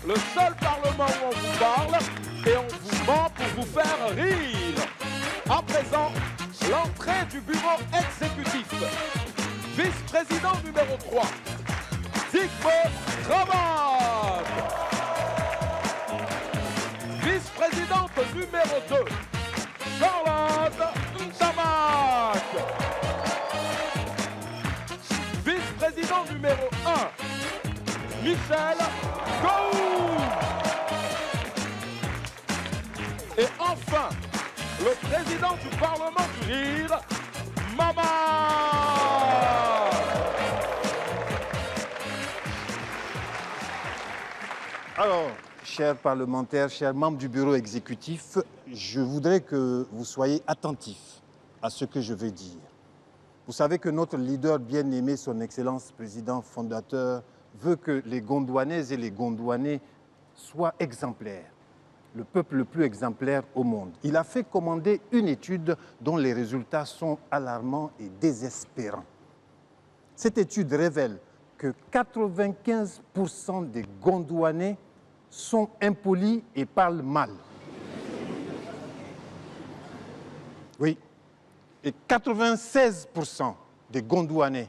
le seul parlement où on vous parle et on vous ment pour vous faire rire. À présent, l'entrée du bureau exécutif. Vice-président numéro 3, Zygmunt Travad. Vice-présidente numéro 2, Charlotte Ntamak. Vice-président numéro 1, Michel Gou. Et enfin, le président du Parlement du Rire, Mama. Alors, chers parlementaires, chers membres du bureau exécutif, je voudrais que vous soyez attentifs à ce que je vais dire. Vous savez que notre leader bien-aimé, son Excellence président fondateur, veut que les Gondouanaises et les Gondouanais soient exemplaires, le peuple le plus exemplaire au monde. Il a fait commander une étude dont les résultats sont alarmants et désespérants. Cette étude révèle que 95% des Gondouanais sont impolis et parlent mal. Oui. Et 96% des Gondouanais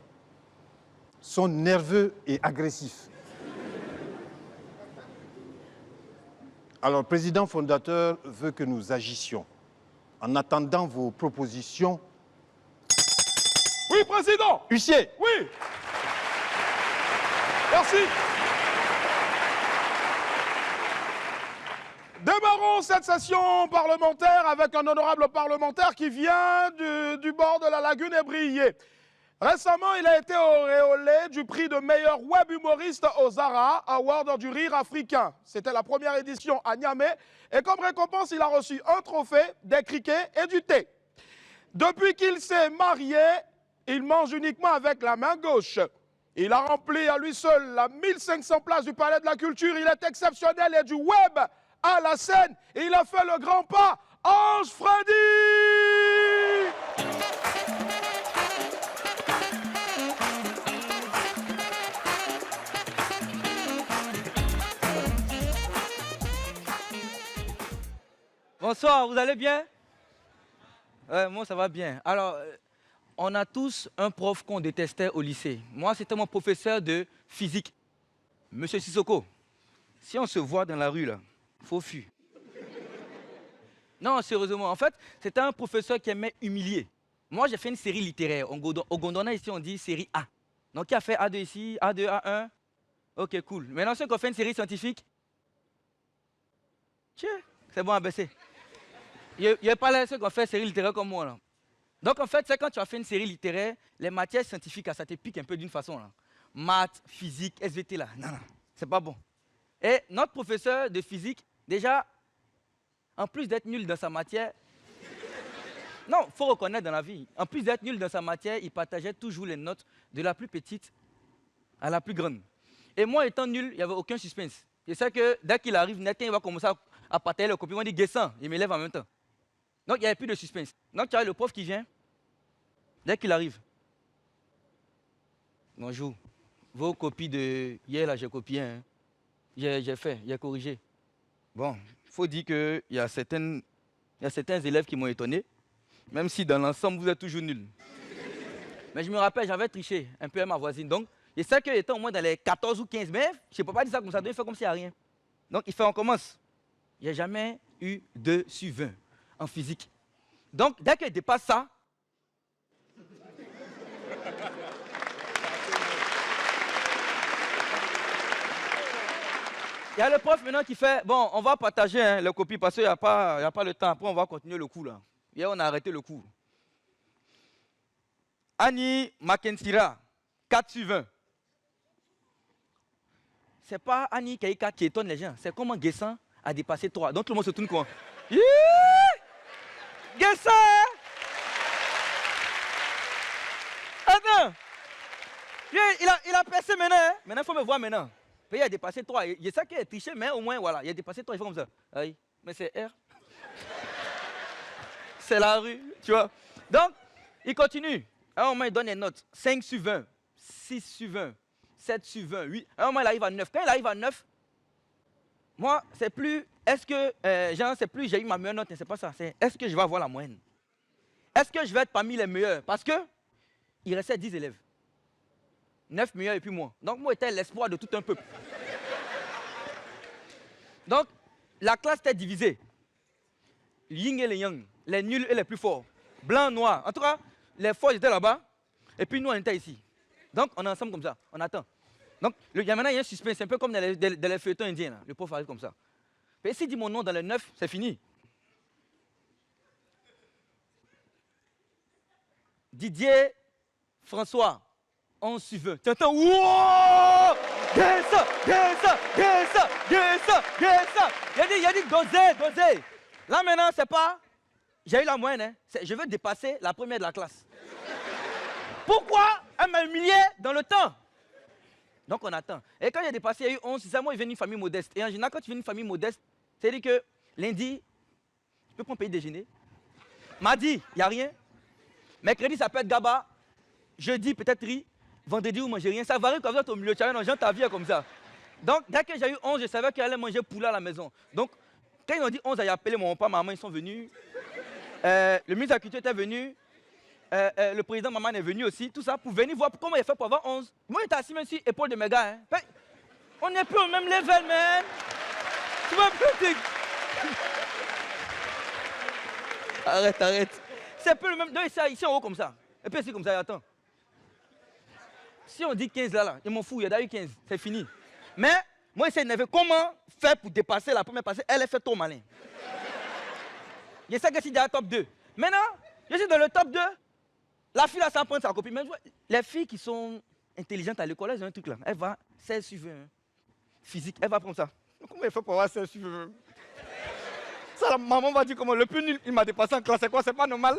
sont nerveux et agressifs. Alors, le président fondateur veut que nous agissions. En attendant vos propositions... Oui, président. Huissier. Oui. Merci. Démarrons cette session parlementaire avec un honorable parlementaire qui vient du bord de la lagune ébriée. Récemment, il a été auréolé du prix de meilleur web humoriste aux Zara Award du rire africain. C'était la première édition à Niamey. Et comme récompense, il a reçu un trophée, des criquets et du thé. Depuis qu'il s'est marié, il mange uniquement avec la main gauche. Il a rempli à lui seul la 1500 places du Palais de la Culture. Il est exceptionnel et du web à la scène. Et il a fait le grand pas. Ange Freddy! Bonsoir, vous allez bien? Moi, ça va bien. Alors, on a tous un prof qu'on détestait au lycée. Moi, c'était mon professeur de physique. Monsieur Sissoko, si on se voit dans la rue, là, faut fuir. Non, sérieusement, en fait, c'était un professeur qui aimait humilier. Moi, j'ai fait une série littéraire. Au Gondwana, ici, on dit série A. Donc, qui a fait A2 ici, A2, A1? Ok, cool. Maintenant, ceux qui ont fait une série scientifique? Tiens, c'est bon à baisser. Il n'y a pas là ceux qui ont fait une série littéraire comme moi, là. Donc, en fait, c'est quand tu as fait une série littéraire, les matières scientifiques, ça te pique un peu d'une façon, là. Maths, physique, SVT, là. Non, non, c'est pas bon. Et notre professeur de physique, déjà, en plus d'être nul dans sa matière, non, il faut reconnaître dans la vie, en plus d'être nul dans sa matière, il partageait toujours les notes de la plus petite à la plus grande. Et moi, étant nul, il n'y avait aucun suspense. Et c'est que dès qu'il arrive, net, il va commencer à partager le copier. On dit Guessant, il m'élève en même temps. Donc, il n'y avait plus de suspense. Donc, tu as le prof qui vient, dès qu'il arrive. Bonjour. Vos copies de hier, là, j'ai copié. Hein. J'ai fait, j'ai corrigé. Bon, il faut dire qu'il y a certains élèves qui m'ont étonné, même si dans l'ensemble, vous êtes toujours nuls. Mais je me rappelle, j'avais triché un peu à ma voisine. Donc, je sais qu'il était au moins dans les 14 ou 15 mai. Je ne peux pas dire ça comme ça, donc il fait comme s'il n'y a rien. Donc, il fait, on commence. Il n'y a jamais eu 2 sur 20 en physique. Donc, dès qu'il dépasse ça, il y a le prof maintenant qui fait, bon, on va partager hein, les copies parce qu'il n'y a pas le temps. Après, on va continuer le cours là. Hier, on a arrêté le cours. Annie Makensira, 4 sur 20. C'est pas Annie Kaïka qui étonne les gens. C'est comment Guessant a dépassé 3. Donc, tout le monde se tourne quoi? Guessant! Attends! Il a percé maintenant. Hein? Maintenant, il faut me voir maintenant. Il a dépassé 3. Je sais qu'il a triché, mais au moins, voilà. Il a dépassé 3, il fait comme ça. Oui, mais c'est R. C'est la rue, tu vois. Donc, il continue. À un moment, il donne les notes. 5 sur 20, 6 sur 20, 7 sur 20, 8. À un moment, il arrive à 9. Quand il arrive à 9, Moi, c'est plus, est-ce que, genre, c'est plus j'ai eu ma meilleure note, c'est pas ça. C'est est-ce que je vais avoir la moyenne? Est-ce que je vais être parmi les meilleurs? Parce que il restait 10 élèves. 9 meilleurs et puis moi. Donc, moi, j'étais l'espoir de tout un peuple. Donc, la classe était divisée. Yin et les yang, les nuls et les plus forts. Blanc, noir. En tout cas, les forts étaient là-bas. Et puis nous, on était ici. Donc, on est ensemble comme ça. On attend. Donc, maintenant, il y a un suspense. C'est un peu comme dans les feuilletons indiens. Là. Le prof arrive comme ça. Et s'il dit mon nom dans le 9, c'est fini. Didier François, on suiveux. Tu entends? Wouah! Descends, descends, descends, descends, descends. Il a dit, dosez. Là maintenant, c'est pas, j'ai eu la moyenne, hein. Je veux dépasser la première de la classe. Pourquoi elle m'a humilié dans le temps? Donc on attend. Et quand il a dépassé, il y a eu 11, c'est ça, moi, il vient d'une famille modeste. Et en général, quand tu viens d'une famille modeste, c'est-à-dire que lundi, tu peux prendre payer déjeuner. Mardi, il n'y a rien. Mercredi, ça peut être gaba. Jeudi, peut-être riz. Vendredi, vous ne mangez rien. Ça varie quand vous êtes au milieu. Tu as un ta vie comme ça. Donc, dès que j'ai eu 11, je savais qu'elle allait manger poulet à la maison. Donc, quand ils ont dit 11, j'ai appelé mon papa, ma maman, ils sont venus. Le ministre de la Culture était venu. Le président maman est venu aussi. Tout ça pour venir voir comment il fait pour avoir 11. Moi, j'étais assis même sur l'épaule de mes gars. Hein. Ben, on n'est plus au même level, man. Tu vois, petit. Arrête. C'est un peu le même. Donc, ici en haut comme ça. Et puis ici comme ça, attends. Si on dit 15 là, ils m'en foutent, il y a d'ailleurs 15, c'est fini. Mais moi, c'est énervé. Comment faire pour dépasser la première passée? Elle est fait trop malin. Je sais que c'est dans le top 2. Maintenant, je suis dans le top 2. La fille là, ça prend sa copine. Mais les filles qui sont intelligentes à l'école, elles ont un truc là. Elle va, c'est elle suivre physique, elle va prendre ça. Comment elle fait pour avoir ça suivre? Ça, la maman va dire comment? Le plus nul, il m'a dépassé en classe. C'est quoi? C'est pas normal.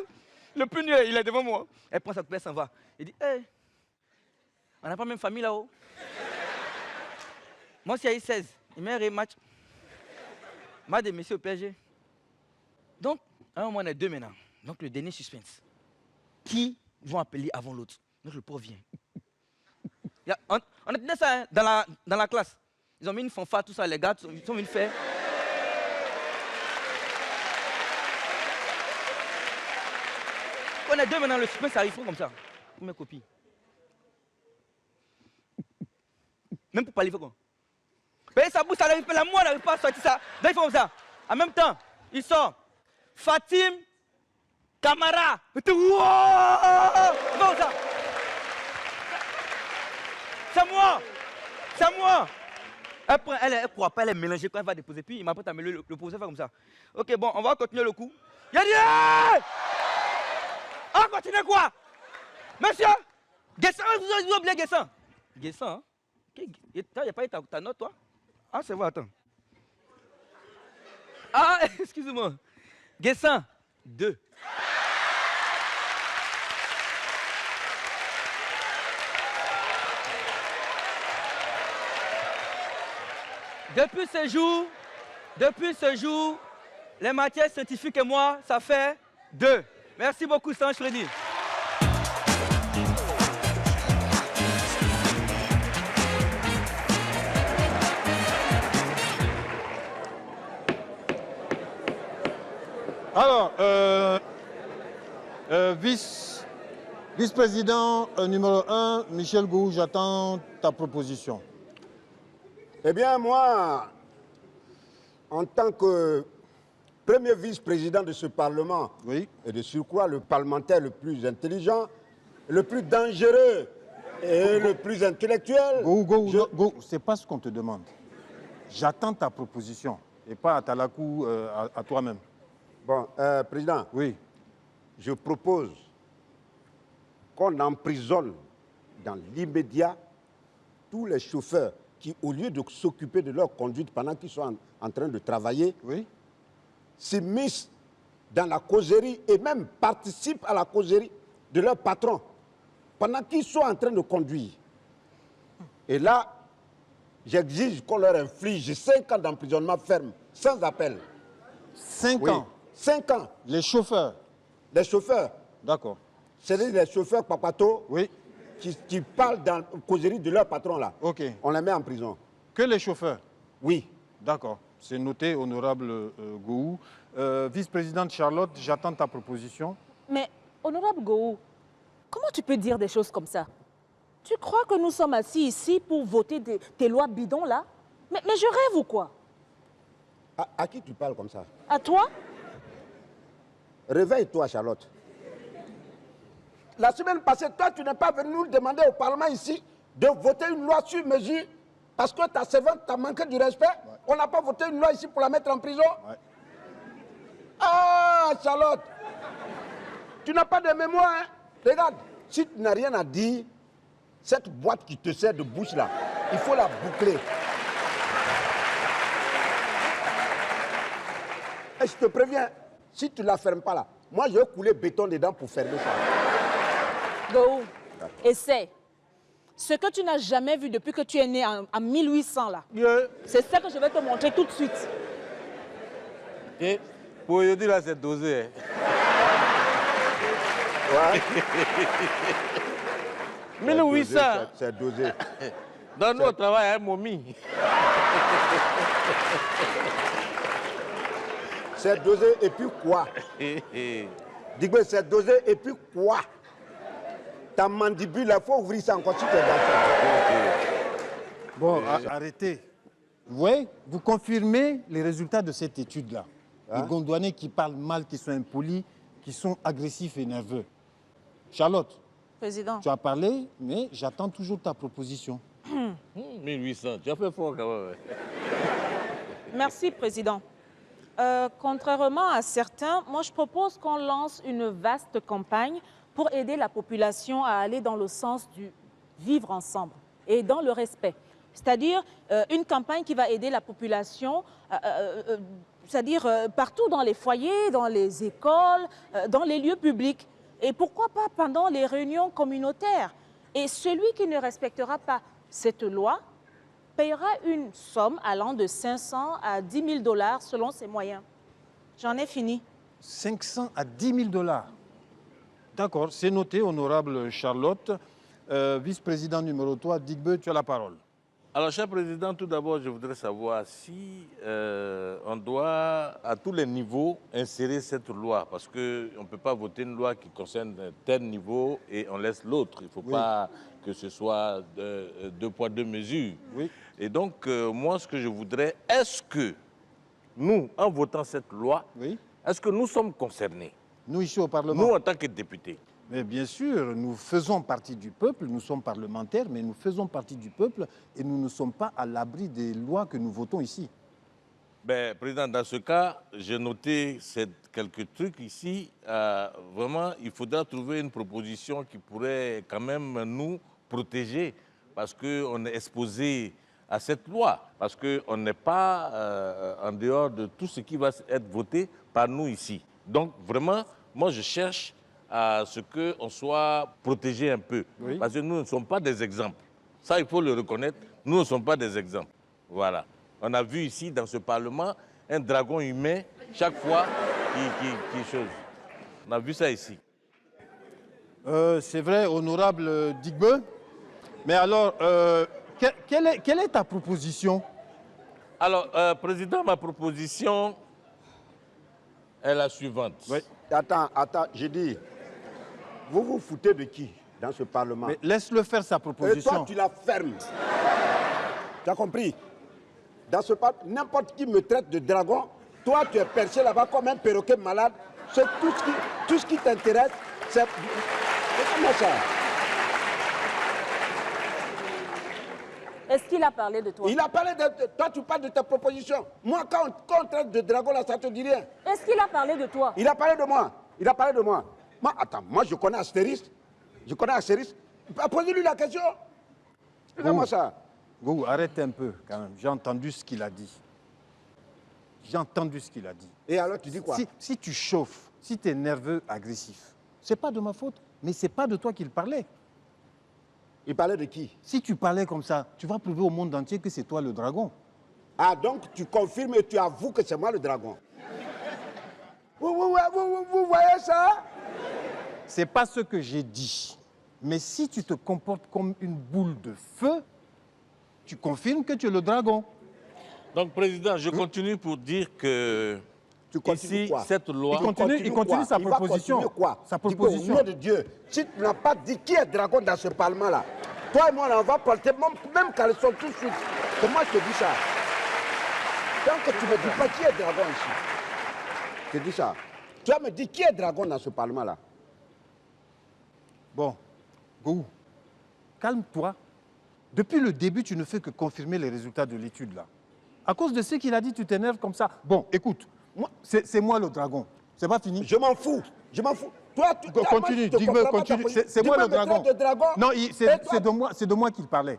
Le plus nul, il est devant moi. Elle prend sa copine, elle s'en va. Elle dit, hey, on n'a pas la même famille là-haut. Moi, si il y a eu 16, il m'a un match. M'a des messieurs au PSG. Donc, à un moment, on est deux maintenant. Donc, le dernier suspense. Qui vont appeler avant l'autre? Donc, le prof vient. On a tenu ça hein, dans la classe. Ils ont mis une fanfare, tout ça, les gars, ils sont venus faire. On est deux maintenant, le suspense arrive comme ça. Pour mes copies. Même pour parler, il faut quoi? Payer sa bouche, la moi n'arrive pas à sortir ça. Donc ils font comme ça. En même temps, ils sont Fatim Camara. Wow! Ça. C'est moi. Elle ne croit pas, elle est mélangée quand elle va déposer. Puis il m'apprête à me le professeur fait comme ça. Ok, bon, on va continuer le coup. Il a dit hey! On va continuer quoi? Monsieur Guessan, vous oubliez Guessan. Guessan, hein? Il n'y a pas eu ta note, toi? Ah, c'est vrai, attends. Ah, excuse-moi. Guessan, 2. Depuis ce jour, les matières scientifiques et moi, ça fait 2. Merci beaucoup, Sange Freddy. Alors, vice-président numéro 1, Michel Gou, j'attends ta proposition. Eh bien, moi, en tant que premier vice-président de ce Parlement, Oui. et de surcroît le parlementaire le plus intelligent, le plus dangereux et le plus intellectuel... Gou, c'est pas ce qu'on te demande. J'attends ta proposition et pas à Talakou, à toi-même. Bon, Président, Oui. je propose qu'on emprisonne dans l'immédiat tous les chauffeurs qui, au lieu de s'occuper de leur conduite pendant qu'ils sont en train de travailler, Oui. s'immiscent dans la causerie et même participent à la causerie de leur patron pendant qu'ils sont en train de conduire. Et là, j'exige qu'on leur inflige 5 ans d'emprisonnement ferme, sans appel. 5 Oui. ans. 5 ans. Les chauffeurs. Les chauffeurs, D'accord. c'est-à-dire les chauffeurs papato Oui. qui parlent dans la causerie de leur patron là. OK. On les met en prison. Que les chauffeurs. Oui. D'accord. C'est noté, honorable Gou. Vice-présidente Charlotte, j'attends ta proposition. Mais, honorable Gou, comment tu peux dire des choses comme ça? Tu crois que nous sommes assis ici pour voter tes lois bidons là? Mais je rêve ou quoi? À qui tu parles comme ça? À toi? Réveille-toi, Charlotte. La semaine passée, toi, tu n'es pas venu nous demander au Parlement ici de voter une loi sur mesure parce que ta servante t'a manqué du respect. Ouais. On n'a pas voté une loi ici pour la mettre en prison. Ouais. Ah, Charlotte, tu n'as pas de mémoire, hein? Regarde, si tu n'as rien à dire, cette boîte qui te sert de bouche là, il faut la boucler. Et je te préviens, si tu ne la fermes pas là, moi je vais couler béton dedans pour fermer ça. Gou, essaie. Ce que tu n'as jamais vu depuis que tu es né en 1800 là, c'est ça que je vais te montrer tout de suite. Et pour aujourd'hui là, c'est dosé. Hein. Ouais. 1800. C'est dosé. Dans notre travail, hein, momie. C'est dosé et puis quoi? Dis-moi, c'est dosé et puis quoi? Ta mandibule, il faut ouvrir ça encore si tu es d'accord. Bon, arrêtez. Vous voyez, vous confirmez les résultats de cette étude-là. Hein? Les Gondouanais qui parlent mal, qui sont impolis, qui sont agressifs et nerveux. Charlotte, Président. tu as parlé, mais j'attends toujours ta proposition. 1800, tu as fait fort quand même. Merci, Président. Contrairement à certains, moi je propose qu'on lance une vaste campagne pour aider la population à aller dans le sens du vivre ensemble et dans le respect. C'est-à-dire une campagne qui va aider la population, c'est-à-dire partout dans les foyers, dans les écoles, dans les lieux publics. Et pourquoi pas pendant les réunions communautaires. Et celui qui ne respectera pas cette loi payera une somme allant de 500 à 10 000 $ selon ses moyens. J'en ai fini. 500 à 10 000 $. D'accord, c'est noté, honorable Charlotte. Vice-président numéro 3, Digbe, tu as la parole. Alors, cher président, tout d'abord, je voudrais savoir si on doit, à tous les niveaux, insérer cette loi. Parce qu'on ne peut pas voter une loi qui concerne tel niveau et on laisse l'autre. Il ne faut pas que ce soit deux poids, deux mesures. Oui. Et donc, moi, ce que je voudrais, est-ce que nous, en votant cette loi, est-ce que nous sommes concernés? Nous, ici au Parlement. Nous, en tant que députés. Mais bien sûr, nous faisons partie du peuple, nous sommes parlementaires, mais nous faisons partie du peuple et nous ne sommes pas à l'abri des lois que nous votons ici. Ben, Président, dans ce cas, j'ai noté quelques trucs ici. Vraiment, il faudra trouver une proposition qui pourrait quand même nous protéger parce qu'on est exposé à cette loi, parce qu'on n'est pas en dehors de tout ce qui va être voté par nous ici. Donc, vraiment, moi, je cherche à ce qu'on soit protégé un peu. Oui. Parce que nous ne sommes pas des exemples. Ça, il faut le reconnaître. Nous ne sommes pas des exemples. Voilà. On a vu ici, dans ce Parlement, un dragon humain, chaque fois, qui chose. On a vu ça ici. C'est vrai, honorable Digbe. Mais alors, quelle est ta proposition? Alors, Président, ma proposition est la suivante. Oui. Attends, j'ai dit, vous vous foutez de qui dans ce Parlement? Mais laisse-le faire sa proposition. Et toi, tu la fermes. Tu as compris? Dans ce Parlement, n'importe qui me traite de dragon, toi, tu es perché là-bas comme un perroquet malade. C'est tout ce qui t'intéresse, c'est comment ça? Est-ce qu'il a parlé de toi? Il a parlé de toi, tu parles de ta proposition. Moi, quand on traite de dragon, là, ça te dit rien. Est-ce qu'il a parlé de toi? Il a parlé de moi. Il a parlé de moi. Moi, attends, moi, je connais Astéris. Je connais Astéris. Posez-lui la question. Comment ça? Gou, arrête un peu, quand même. J'ai entendu ce qu'il a dit. J'ai entendu ce qu'il a dit. Et alors, tu dis quoi? Si tu chauffes, si tu es nerveux, agressif, c'est pas de ma faute, mais c'est pas de toi qu'il parlait. Il parlait de qui? Si tu parlais comme ça, tu vas prouver au monde entier que c'est toi le dragon. Ah, donc tu confirmes et tu avoues que c'est moi le dragon. Vous voyez ça? C'est pas ce que j'ai dit. Mais si tu te comportes comme une boule de feu, tu confirmes que tu es le dragon. Donc, Président, je continue pour dire que Tu continues ici, quoi? cette loi... Il continue sa Il va proposition. continuer quoi? Sa Dis-moi, proposition. au nom de Dieu, si tu n'as pas dit qui est dragon dans ce parlement-là, toi et moi, là, on va porter même caleçon tout de suite. C'est moi qui te dis ça. Tant que tu ne me dis pas qui est dragon ici, je te dis ça. Tu vas me dire qui est dragon dans ce parlement-là. Bon, Gou, calme-toi. Depuis le début, tu ne fais que confirmer les résultats de l'étude, là. À cause de ce qu'il a dit, tu t'énerves comme ça. Bon, écoute, c'est moi le dragon. C'est pas fini. Je m'en fous. Je m'en fous. Toi, tu Continue, dis-moi, continue. C'est moi le dragon. Non, c'est de moi qu'il parlait.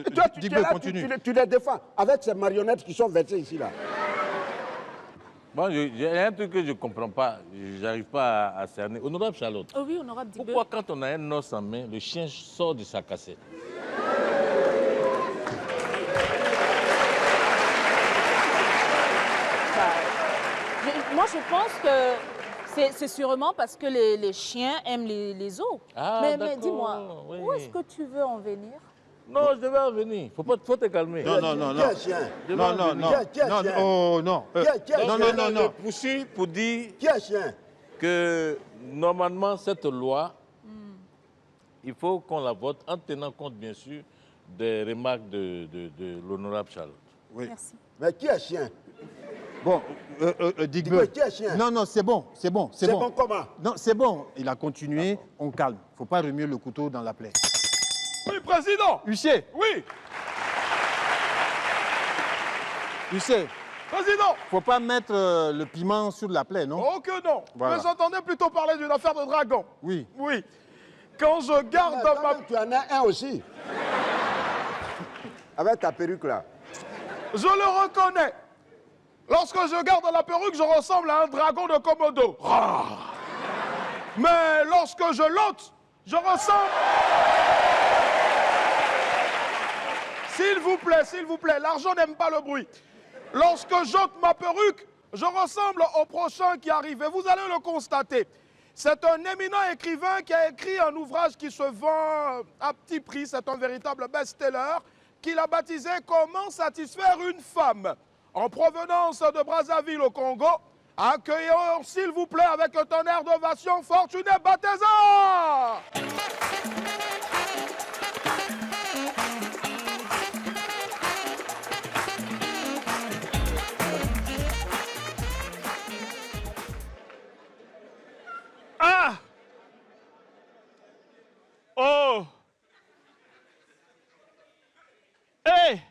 Et toi, tu es Dis-moi, là, continue. tu les défends avec ces marionnettes qui sont versées ici, là. Bon, il y a un truc que je ne comprends pas, je n'arrive pas à cerner. Honorable Charlotte, Oh oui, honorable Dibeu. pourquoi quand on a un os en main, le chien sort de sa cassette? Moi, je pense que c'est sûrement parce que les chiens aiment les os. Ah, mais d'accord, dis-moi, oui. où est-ce que tu veux en venir? Non, je devais en venir. Faut te calmer. Non, non, non, Qui non. est chien? Non, non, non. Qui est Non, chien? oh, non. Qui est Non, chien? non, non, non. Je poursuis pour dire Qui est chien? que normalement, cette loi, il faut qu'on la vote en tenant compte, bien sûr, des remarques de l'honorable Charlotte. Oui. Merci. Mais qui est chien? Bon, Dis-moi, Digbeu. qui est chien? Non, non, c'est bon, c'est bon, c'est C'est bon. bon comment? Non, c'est bon. Il a continué, on calme. Il ne faut pas remuer le couteau dans la plaie. Oui, Président. Huissier, Oui, Huissier, Président. faut pas mettre le piment sur la plaie, non? Oh que non. Voilà. Mais j'entendais plutôt parler d'une affaire de dragon. Oui. Oui. Quand je garde Quand ma... même, tu en as un aussi. Avec ta perruque là. Je le reconnais. Lorsque je garde la perruque, je ressemble à un dragon de Komodo. Rah. Mais lorsque je l'ôte, je ressemble... S'il vous plaît, l'argent n'aime pas le bruit. Lorsque j'ôte ma perruque, je ressemble au prochain qui arrive. Et vous allez le constater. C'est un éminent écrivain qui a écrit un ouvrage qui se vend à petit prix. C'est un véritable best-seller qu'il a baptisé « Comment satisfaire une femme ». En provenance de Brazzaville au Congo, accueillons s'il vous plaît avec un tonnerre d'ovation Fortuné Bateza. Ah! Oh! Hey!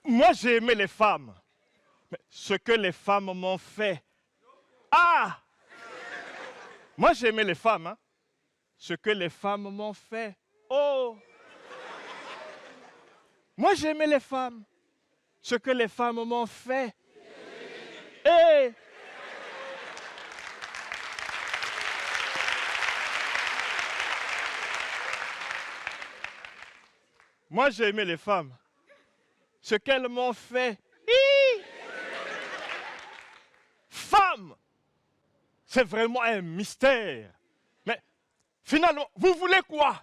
Moi, j'ai aimé les femmes. Mais ce que les femmes m'ont fait. Ah! Moi, j'ai aimé les femmes. Hein? Ce que les femmes m'ont fait. Oh! Moi, j'ai aimé les femmes. Ce que les femmes m'ont fait. Hey! Moi, j'ai aimé les femmes. Ce qu'elles m'ont fait. Hi! Femme! C'est vraiment un mystère. Mais finalement, vous voulez quoi?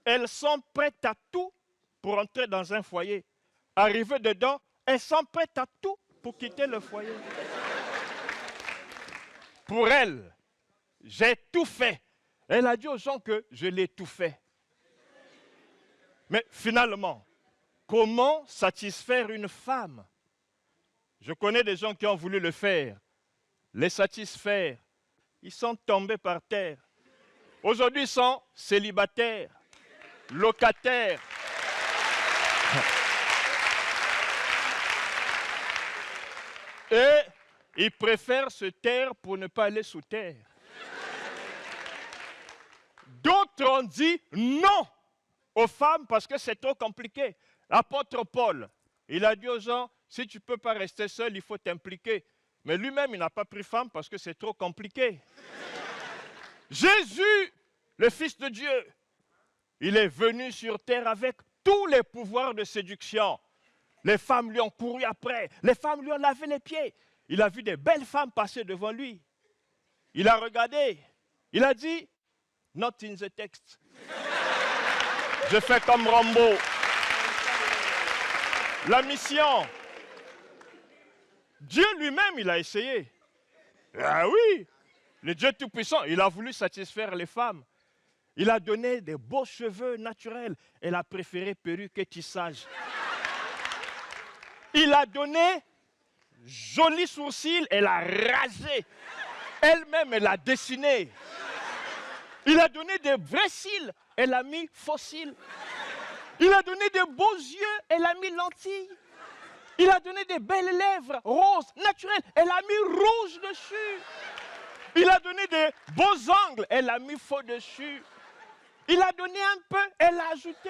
Elles sont prêtes à tout pour entrer dans un foyer. Arrivées dedans, elles sont prêtes à tout pour quitter le foyer. Pour elles, j'ai tout fait. Elle a dit aux gens que je l'ai tout fait. Mais finalement, comment satisfaire une femme? Je connais des gens qui ont voulu le faire, les satisfaire. Ils sont tombés par terre. Aujourd'hui, ils sont célibataires, locataires. Et ils préfèrent se taire pour ne pas aller sous terre. D'autres ont dit non aux femmes parce que c'est trop compliqué. L'apôtre Paul, il a dit aux gens, si tu ne peux pas rester seul, il faut t'impliquer. Mais lui-même, il n'a pas pris femme parce que c'est trop compliqué. Jésus, le Fils de Dieu, il est venu sur terre avec tous les pouvoirs de séduction. Les femmes lui ont couru après, les femmes lui ont lavé les pieds. Il a vu des belles femmes passer devant lui. Il a regardé, il a dit, not in the text. Je fais comme Rambo. La mission. Dieu lui-même, il a essayé. Ah oui, le Dieu Tout-Puissant, il a voulu satisfaire les femmes. Il a donné des beaux cheveux naturels. Elle a préféré perruque et tissage. Il a donné jolis sourcils, elle a rasé. Elle-même, elle a dessiné. Il a donné des vrais cils, elle a mis faux cils. Il a donné des beaux yeux, elle a mis lentilles. Il a donné des belles lèvres roses, naturelles, elle a mis rouge dessus. Il a donné des beaux angles, elle a mis faux dessus. Il a donné un peu, elle a ajouté.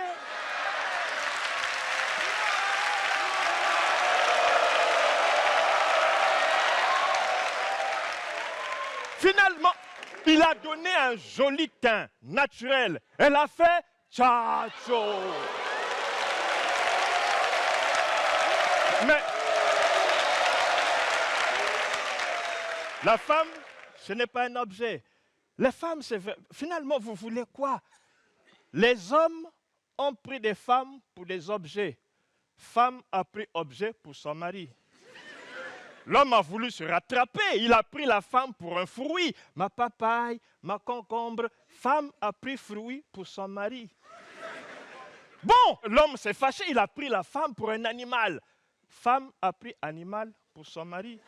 Finalement, il a donné un joli teint naturel. Elle a fait tcha-tcho. Mais la femme, ce n'est pas un objet. Les femmes, finalement, vous voulez quoi? Les hommes ont pris des femmes pour des objets. Femme a pris objet pour son mari. L'homme a voulu se rattraper. Il a pris la femme pour un fruit. Ma papaye, ma concombre. Femme a pris fruit pour son mari. Bon, l'homme s'est fâché. Il a pris la femme pour un animal. Femme a pris animal pour son mari.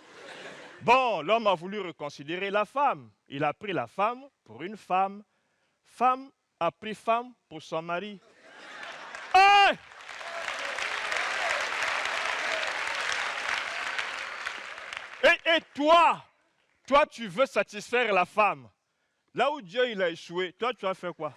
Bon, l'homme a voulu reconsidérer la femme. Il a pris la femme pour une femme. Femme a pris femme pour son mari. Hey! Et toi, tu veux satisfaire la femme. Là où Dieu il a échoué, toi tu as fait quoi?